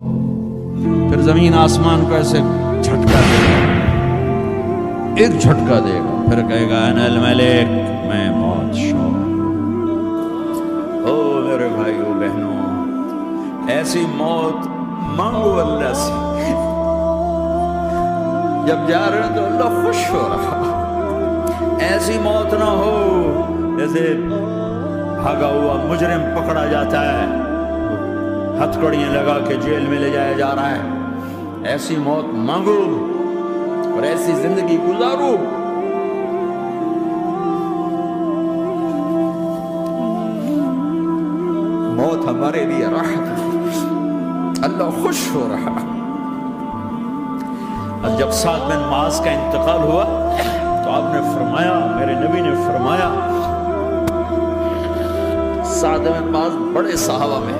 پھر زمین آسمان کو ایسے جھٹکا دے گا، ایک جھٹکا دے گا، پھر کہے گا انا الملک، میں بادشاہ۔ او میرے بھائیو بہنوں، ایسی موت مانگو اللہ سے، جب جا رہے ہیں تو اللہ خوش ہو رہا۔ ایسی موت نہ ہو جیسے بھاگا ہوا مجرم پکڑا جاتا ہے، ہتھکڑیاں لگا کے جیل میں لے جایا جا رہا ہے۔ ایسی موت مانگو اور ایسی زندگی گزارو۔ موت ہمارے لیے راحت ہے، اللہ خوش ہو رہا۔ اور جب سعد بن معاذ کا انتقال ہوا تو آپ نے فرمایا، میرے نبی نے فرمایا، سعد بن معاذ بڑے صحابہ میں،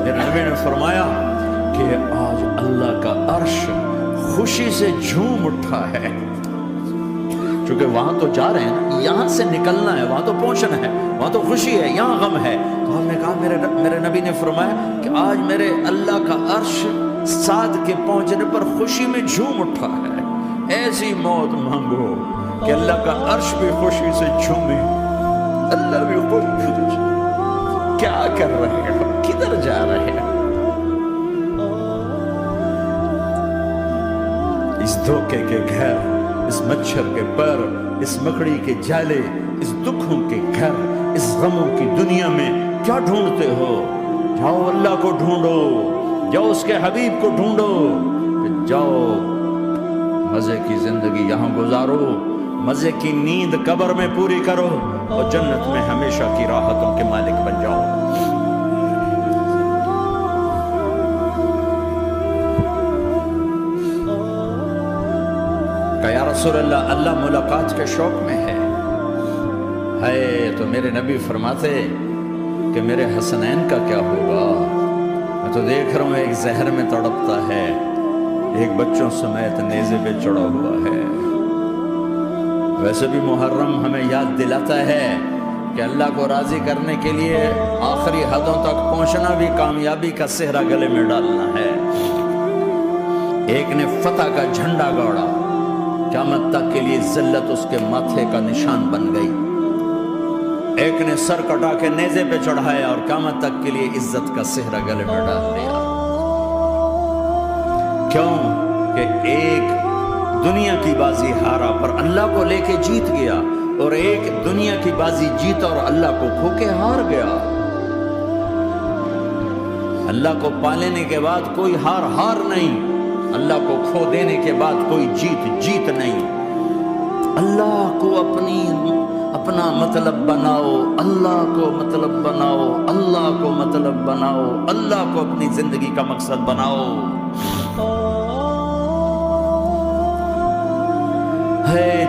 میرے نبی نے فرمایا کہ آج اللہ کا عرش خوشی سے جھوم اٹھا ہے، چونکہ وہاں تو جا رہے ہیں نا، یہاں سے نکلنا ہے، وہاں تو پہنچنا ہے، وہاں تو خوشی ہے، یہاں غم ہے۔ تو ہم نے کہا، میرے نبی نے فرمایا کہ آج میرے اللہ کا عرش سعد کے پہنچنے پر خوشی میں جھوم اٹھا ہے۔ ایسی موت مانگو کہ اللہ کا عرش بھی خوشی سے جھومے، اللہ بھی خوشی سے جھومے۔ کیا کر رہے ہو، کدھر جا رہے ہو؟ اس دھوکے کے گھر، اس مچھر کے پر، اس مکڑی کے جالے، اس دکھوں کے گھر، اس غموں کی دنیا میں کیا ڈھونڈتے ہو؟ جاؤ اللہ کو ڈھونڈو، جاؤ اس کے حبیب کو ڈھونڈو، پھر جاؤ مزے کی زندگی یہاں گزارو، مزے کی نیند قبر میں پوری کرو، اور جنت میں ہمیشہ کی راحتوں کے مالک بن جاؤ۔ کہ یا رسول اللہ، اللہ ملاقات کے شوق میں ہے۔ تو میرے نبی فرماتے کہ میرے حسنین کا کیا ہوگا؟ میں تو دیکھ رہا ہوں ایک زہر میں تڑپتا ہے، ایک بچوں سمیت نیزے پہ چڑھا ہوا ہے۔ ویسے بھی محرم ہمیں یاد دلاتا ہے کہ اللہ کو راضی کرنے کے لیے آخری حدوں تک پہنچنا بھی کامیابی کا صحرا گلے میں ڈالنا ہے۔ ایک نے فتح کا جھنڈا گاڑا، قیامت تک کے لیے ذلت اس کے ماتھے کا نشان بن گئی۔ ایک نے سر کٹا کے نیزے پہ چڑھایا اور قیامت تک کے لیے عزت کا صحرا گلے میں ڈال دیا۔ کیوں کہ ایک دنیا کی بازی ہارا پر اللہ کو لے کے جیت گیا، اور ایک دنیا کی بازی جیتا اور اللہ کو کھو کے ہار گیا۔ اللہ کو پا لینے کے بعد کوئی ہار نہیں، اللہ کو کھو دینے کے بعد کوئی جیت نہیں۔ اللہ کو اپنا مطلب بناؤ، اللہ کو مطلب بناؤ، اللہ کو مطلب بناؤ، اللہ کو اپنی زندگی کا مقصد بناؤ۔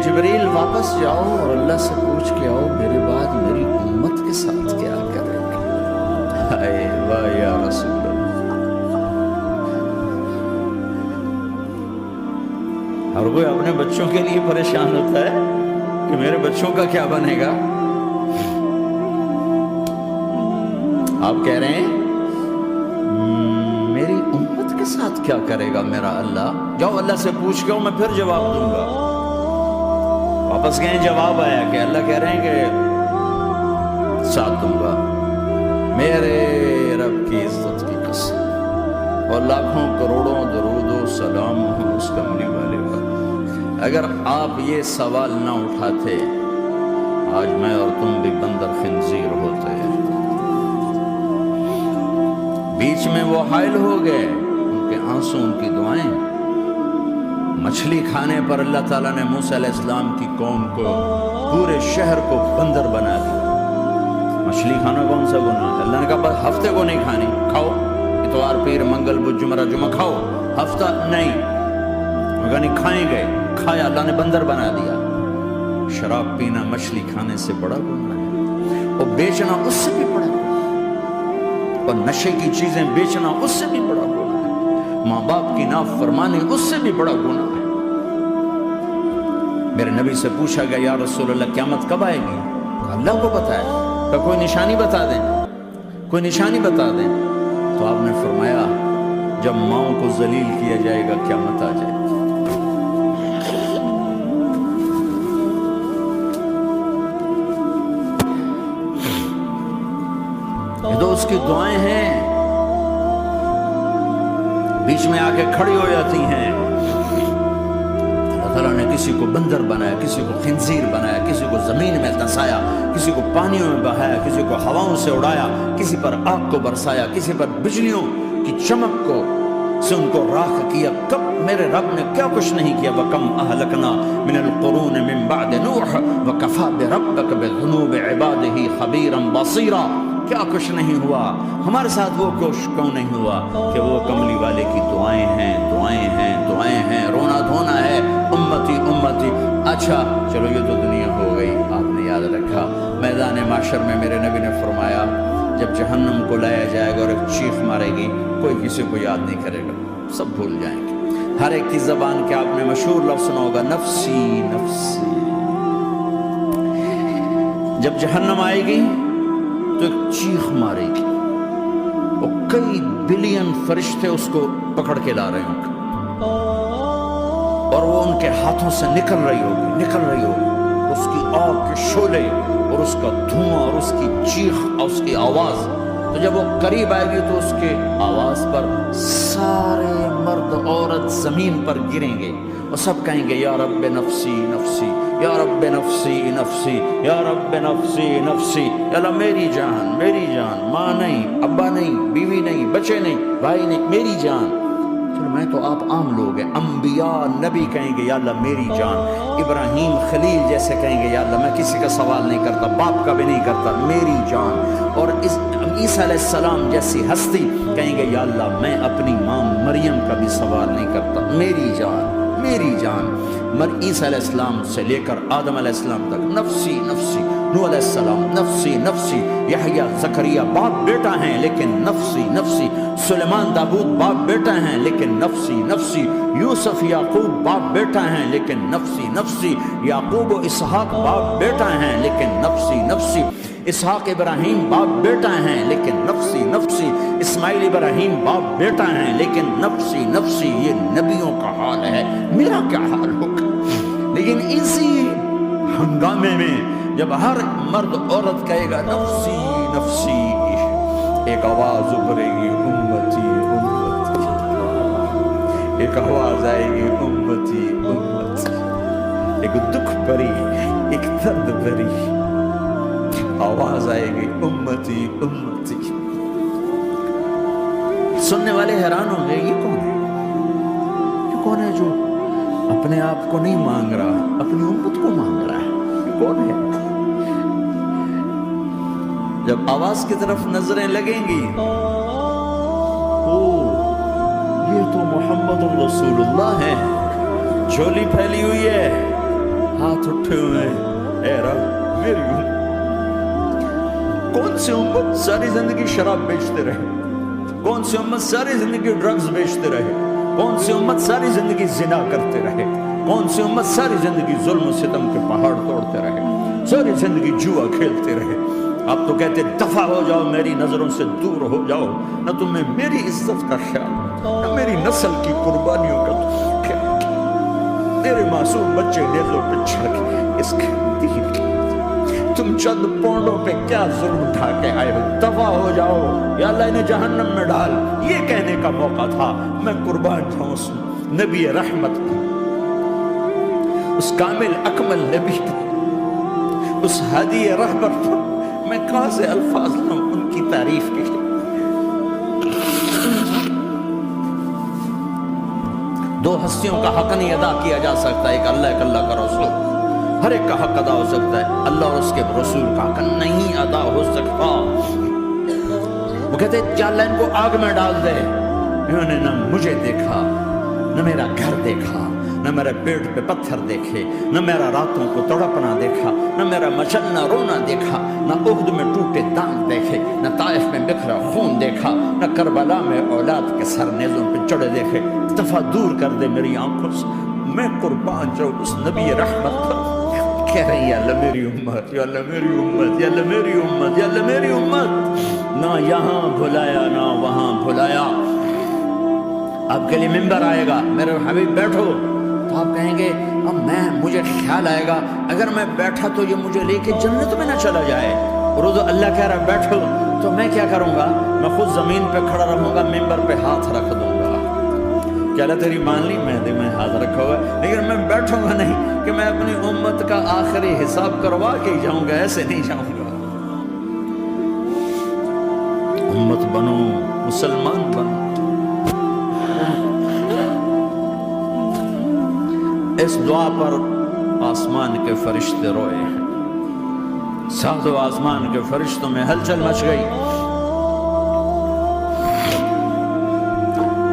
جبریل واپس جاؤ اور اللہ سے پوچھ کے آؤ، میرے بعد میری امت کے ساتھ کیا کرے گا؟ واہ یا رسول اللہ۔ ہر کوئی اپنے بچوں کے لیے پریشان ہوتا ہے کہ میرے بچوں کا کیا بنے گا۔ آپ کہہ رہے ہیں میری امت کے ساتھ کیا کرے گا میرا اللہ؟ جاؤ اللہ سے پوچھ کے آؤ، میں پھر جواب دوں گا۔ واپس گئے، جواب آیا کہ اللہ کہہ رہے ہیں کہ ساتھ دوں گا، میرے رب کی عزت کی قسم، اور لاکھوں کروڑوں درود و سلام ہوں اس کملی والے پر۔ اگر آپ یہ سوال نہ اٹھاتے، آج میں اور تم بھی بندر خنزیر ہوتے۔ بیچ میں وہ حائل ہو گئے، ان کے آنسو، ان کی دعائیں۔ مچھلی کھانے پر اللہ تعالیٰ نے موسیٰ علیہ السلام کی قوم کو، پورے شہر کو بندر بنا دیا۔ مچھلی کھانا کون سا گناہ ہے؟ اللہ نے کہا بس ہفتے کو نہیں کھانی، کھاؤ، اتوار پیر منگل بدھ جمعہ کھاؤ، ہفتہ نہیں۔ مگر نہیں کھائیں گے، کھایا، اللہ نے بندر بنا دیا۔ شراب پینا مچھلی کھانے سے بڑا گناہ ہے، اور بیچنا اس سے بھی بڑا گناہ ہے، اور نشے کی چیزیں بیچنا اس سے بھی بڑا گناہ ہے، ماں باپ کی نافرمانی اس سے بھی بڑا گناہ ہے۔ میرے نبی سے پوچھا گیا یا رسول اللہ قیامت کب آئے گی؟ اللہ کو پتہ ہے، کہ کوئی نشانی بتا دیں، کوئی نشانی بتا دیں۔ تو آپ نے فرمایا جب ماؤں کو ذلیل کیا جائے گا قیامت آ جائے گی۔ یہ تو اس کی دعائیں ہیں، بیچ میں آ کے کھڑی ہو جاتی ہیں۔ اللہ تعالیٰ نے کسی کو بندر بنایا، کسی کو خنزیر بنایا، کسی کو زمین میں دھنسایا، کسی کو پانیوں میں بہایا، کسی کو ہواؤں سے اڑایا، کسی پر آگ کو برسایا، کسی پر بجلیوں کی چمک کو سے ان کو راکھ کیا۔ کب میرے رب نے کیا کچھ نہیں کیا۔ وَكَمْ أَهْلَكْنَا مِنَ الْقُرُونِ مِنْ بَعْدِ نُوحٍ وَكَفَى بِرَبِّكَ بِذُنُوبِ عِبَادِهِ خَبِيرًا بَصِيرًا۔ کیا کچھ نہیں ہوا، ہمارے ساتھ وہ کچھ کیوں نہیں ہوا کہ وہ کملی والے کی دعائیں ہیں، دعائیں ہیں، دعائیں ہیں، رونا دھونا ہے، امتی امتی۔ اچھا چلو یہ تو دنیا ہو گئی، آپ نے یاد رکھا میدان معاشر میں میرے نبی نے فرمایا جب جہنم کو لایا جائے گا اور ایک چیخ مارے گی، کوئی کسی کو یاد نہیں کرے گا، سب بھول جائیں گے۔ ہر ایک کی زبان کے آپ نے مشہور لفظ سنا ہوگا، نفسی نفسی۔ جب جہنم آئے گی تو ایک چیخ مارے گی، اور کئی بلین فرشتے اس کو پکڑ کے لا رہے ہوں گے، اور وہ ان کے ہاتھوں سے نکل رہی ہوگی اس کی آگ کے شعلے اور اس کا دھواں اور اس کی چیخ اور اس کی آواز۔ تو جب وہ قریب آئے گی تو اس کے آواز پر سارے مرد عورت زمین پر گریں گے اور سب کہیں گے یا رب نفسی نفسی، یا رب نفسی نفسی، یا رب نفسی نفسی۔ یا اللہ میری جان، میری جان، ماں نہیں، ابا نہیں، بیوی نہیں، بچے نہیں، بھائی نہیں، میری جان۔ چلو میں تو آپ عام لوگ ہیں، انبیاء نبی کہیں گے یا اللہ میری جان، ابراہیم خلیل جیسے کہیں گے یا اللہ میں کسی کا سوال نہیں کرتا، باپ کا بھی نہیں کرتا، میری جان۔ اور عیسیٰ علیہ السلام جیسی ہستی کہیں گے یا اللہ میں اپنی ماں مریم کا بھی سوال نہیں کرتا، میری جان، میری جان۔ عیسیٰ علیہ السلام سے لے کر آدم علیہ السلام تک نفسی نفسی، نوح علیہ السلام نفسی نفسی، یحییٰ زکریا باپ بیٹا ہیں لیکن نفسی نفسی، سلیمان داؤد باپ بیٹا ہیں لیکن نفسی نفسی، یوسف یعقوب باپ بیٹا ہیں لیکن نفسی نفسی، یعقوب و اسحاق باپ بیٹا ہیں لیکن نفسی نفسی، اسحاق ابراہیم باپ بیٹا ہیں لیکن نفسی نفسی، اسماعیل ابراہیم باپ بیٹا ہیں لیکن نفسی نفسی۔ یہ نبیوں کا حال ہے، میرا کیا حال ہوگا؟ لیکن اسی ہنگامے میں جب ہر مرد عورت کہے گا نفسی نفسی، ایک آواز ابھرے گی امتی امتی، ایک آواز آئے گی امتی امتی، ایک دکھ بھری، ایک درد بھری آواز آئے گی امتی امتی۔ سننے والے حیران ہوں گے یہ کون ہے، یہ کون ہے جو اپنے آپ کو نہیں مانگ رہا، اپنی امت کو مانگ رہا ہے، یہ کون ہے؟ جب آواز کی طرف نظریں لگیں گی، یہ تو محمد رسول اللہ ہے، جھولی پھیلی ہوئی ہے، ہاتھ اٹھے ہوئے ہیں، اے رب میری امت۔ کون سی امت ساری زندگی شراب بیچتے رہے، کون سی امت ساری زندگی ڈرگز بیچتے رہے، کون سی امت ساری زندگی زنا کرتے رہے، کون سی امت ساری زندگی ظلم و ستم کے پہاڑ توڑتے رہے، ساری زندگی جوا کھیلتے رہے۔ آپ تو کہتے دفع ہو جاؤ، میری نظروں سے دور ہو جاؤ، نہ تمہیں میری عزت کا خیال، نہ میری نسل کی قربانیوں کا خیال، میرے معصوم بچے نیزوں پہ چڑھ کے اس کے دین کے تم چند پونڈوں پہ کیا ظلم اٹھا کے آئے ہو، دفع ہو جاؤ، یا اللہ انہیں جہنم میں ڈال۔ یہ کہنے کا موقع تھا، میں قربان جاؤں اس نبی رحمت پر، اس کامل اکمل نبی پر، اس ہادی رہبر پر۔ میں کہاں سے الفاظ لوں ان کی تعریف کے لیے؟ دو ہستیوں کا حق نہیں ادا کیا جا سکتا، ایک اللہ، ایک اللہ کا رسول۔ ہر ایک کا حق ادا ہو سکتا ہے، اللہ اور اس کے رسول کا حق نہیں ادا ہو سکتا۔ وہ کہتے ہیں اللہ ان کو آگ میں ڈال دے، انہوں نے نہ مجھے دیکھا، نہ میرا گھر دیکھا، نہ میرے پیٹ پہ پتھر دیکھے، نہ میرا راتوں کو تڑپنا دیکھا، نہ میرا مچلنا رونا دیکھا، نہ احد میں ٹوٹے دانت دیکھے، نہ طائف میں بکھرا خون دیکھا، نہ کربلا میں اولاد کے سر نیزوں پہ چڑھے دیکھے۔ دفعہ دور کر دے میری آنکھوں سے، میں قربان جاؤں اس نبی رحمت پر۔ کہہ رہی یا اللہ میری امت، یا اللہ میری امت، یا اللہ میری امت، یا اللہ میری امت۔ نہ یہاں بھلایا نہ وہاں بھلایا، آپ کے لیے ممبر آئے گا، میرے حبیب بیٹھو، تو آپ کہیں گے اب مجھے خیال آئے گا اگر میں بیٹھا تو یہ مجھے لے کے جنت میں نہ چلا جائے، اور اللہ کہہ رہا بیٹھو، تو میں کیا کروں گا؟ میں خود زمین پہ کھڑا رہوں گا، ممبر پہ ہاتھ رکھ دوں گا، کہ اللہ تیری مان لی، مہدی میں ہاتھ رکھا ہوا ہے، لیکن میں بیٹھوں گا نہیں کہ میں اپنی امت کا آخری حساب کروا کے جاؤں گا، ایسے نہیں جاؤں گا۔ امت بنو، مسلمان بنو۔ اس دعا پر آسمان کے فرشتے روئے ہیں، ساتوں آسمان کے فرشتوں میں ہلچل مچ گئی۔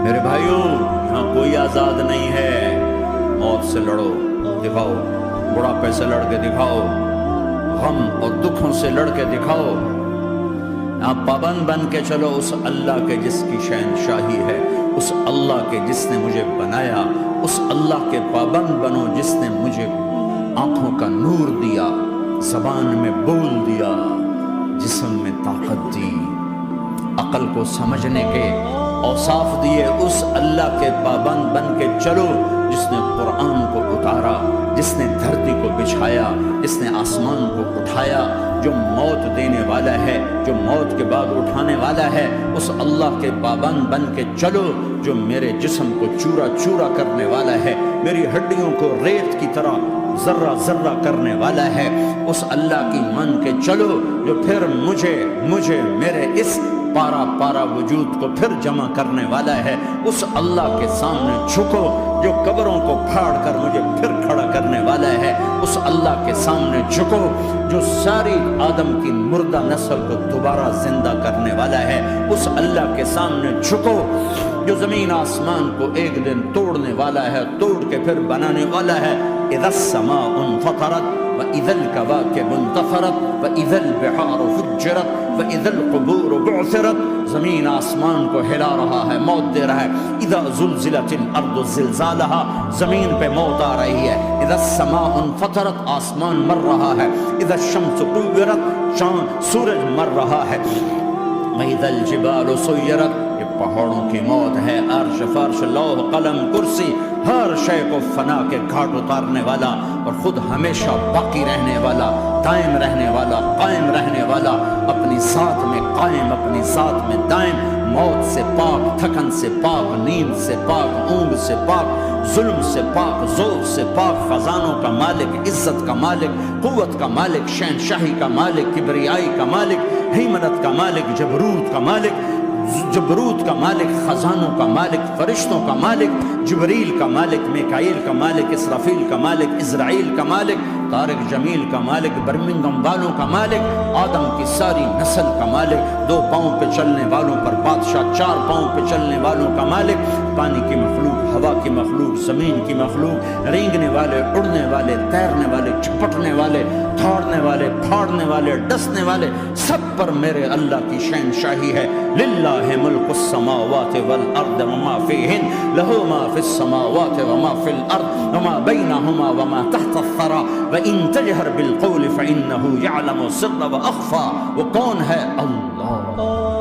میرے بھائیوں، یہاں کوئی آزاد نہیں ہے، موت سے لڑو، دکھاؤ، بڑھاپے سے لڑ کے دکھاؤ، غم اور دکھوں سے لڑ کے دکھاؤ، آپ پابند بن کے چلو اس اللہ کے جس کی شہنشاہی ہے، اس اللہ کے جس نے مجھے بنایا، اس اللہ کے پابند بنو جس نے مجھے آنکھوں کا نور دیا، زبان میں بول دیا، جسم میں طاقت دی، عقل کو سمجھنے کے اوصاف دیے، اس اللہ کے پابند بن کے چلو جس نے قرآن کو اتارا، جس نے دھرتی کو بچھایا، جس نے آسمان کو اٹھایا، جو موت دینے والا ہے، جو موت کے بعد اٹھانے والا ہے، اس اللہ کے پابند بن کے چلو جو میرے جسم کو چورا چورا کرنے والا ہے، میری ہڈیوں کو ریت کی طرح ذرہ ذرہ کرنے والا ہے، اس اللہ کی مان کے چلو جو پھر مجھے میرے اس پارا پارا وجود کو پھر جمع کرنے والا ہے، اس اللہ کے سامنے جھکو جو قبروں کو پھاڑ کر مجھے پھر کھڑا کرنے والا ہے، اس اللہ کے سامنے جھکو جو ساری آدم کی مردہ نسل کو دوبارہ زندہ کرنے والا ہے، اس اللہ کے سامنے جھکو جو زمین آسمان کو ایک دن توڑنے والا ہے، توڑ کے پھر بنانے والا ہے۔ اذا السماء انفطرت واذا الكواكب انتثرت واذا البحار فجرت واذا القبور بعثرت، زمین آسمان کو ہلا رہا ہے، موت دے رہا ہے۔ اذا زلزلت الارض زلزالها، زمین پہ موت آ رہی ہے۔ اذا السماء انفطرت، آسمان مر رہا ہے۔ اذا الشمس كورت، سورج مر رہا ہے۔ واذا الجبال سيرت، پہاڑوں کی موت ہے، عرش فرش لوح قلم کرسی ہر شے کو فنا کے گھاٹ اتارنے والا اور خود ہمیشہ باقی رہنے والا، دائم رہنے والا، قائم رہنے والا، اپنی ذات میں قائم، اپنی ذات میں دائم، موت سے پاک، تھکن سے پاک، نیند سے پاک، اونگ سے پاک، ظلم سے پاک، ذوق سے پاک، خزانوں کا مالک، عزت کا مالک، قوت کا مالک، شہنشاہی کا مالک، کبریائی کا مالک، ہیمنت کا مالک، جبروت کا مالک، خزانوں کا مالک، فرشتوں کا مالک، جبریل کا مالک، میکائیل کا مالک، اسرافیل کا مالک، اسرائیل کا مالک، طارق جمیل کا مالک، برمنگم والوں کا مالک، آدم کی ساری نسل کا مالک، 2 پاؤں پہ چلنے والوں پر بادشاہ، 4 پاؤں پہ چلنے والوں کا مالک، پانی کی مخلوق، ہوا کی مخلوق، زمین کی مخلوق، رینگنے والے، اڑنے والے، تیرنے والے، چپٹنے والے، دھاڑنے والے، پھاڑنے والے، ڈسنے والے، سب پر میرے اللہ کی شہنشاہی ہے۔ للہ ملک السماوات والارض وما فیہن، لہو ما فی السماوات وما فی الارض وما بینہما وما تحت الثری وَإِن تَجْهَرْ بِالْقَوْلِ فَإِنَّهُ يَعْلَمُ السِّرَّ وَأَخْفَى۔ وہ کون ہے؟ اللہ۔